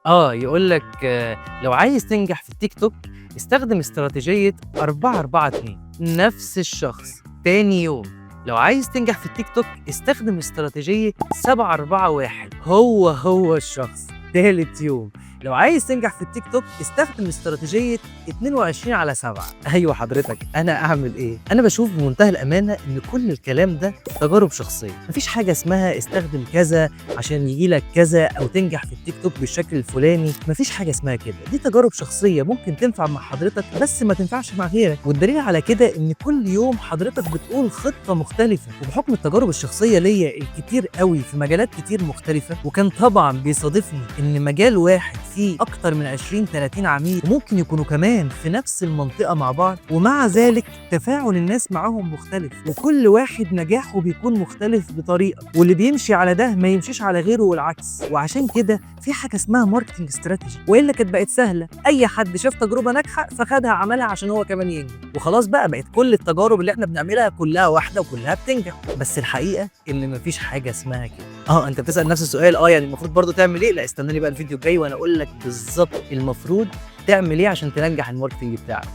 يقول لك لو عايز تنجح في التيك توك استخدم استراتيجية 4-4-2 نفس الشخص. تاني يوم لو عايز تنجح في التيك توك استخدم استراتيجية 7-4-1 هو الشخص. تالت يوم لو عايز تنجح في التيك توك استخدم استراتيجية 22/7. ايوه حضرتك، انا اعمل ايه؟ انا بشوف بمنتهى الامانة ان كل الكلام ده تجارب شخصية. مفيش حاجة اسمها استخدم كذا عشان يجيلك كذا او تنجح في التيك توك بالشكل الفلاني. مفيش حاجة اسمها كده، دي تجارب شخصية ممكن تنفع مع حضرتك بس ما تنفعش مع غيرك. والدليل على كده ان كل يوم حضرتك بتقول خطة مختلفة. وبحكم التجارب الشخصية ليا الكتير قوي في مجالات كتير مختلفة، وكان طبعا بيصادفني ان مجال واحد فيه اكتر من 20-30 عميل وممكن يكونوا كمان في نفس المنطقة مع بعض، ومع ذلك تفاعل الناس معاهم مختلف، وكل واحد نجاحه بيكون مختلف بطريقة، واللي بيمشي على ده ما يمشيش على غيره والعكس. وعشان كده في حاجة اسمها ماركتنج استراتيجي، والا كانت بقت سهلة، اي حد شاف تجربة ناجحة فخدها عملها عشان هو كمان ينجح، وخلاص بقى بقت كل التجارب اللي احنا بنعملها كلها واحدة وكلها بتنجح. بس الحقيقة ان مفيش حاجة اسمها كده. انت بتسأل نفس السؤال، يعني المفروض برضو تعمل ايه؟ لا استناني بقى الفيديو الجاي وانا اقول لك بالظبط المفروض تعمل ايه عشان تنجح الماركتنج بتاعك.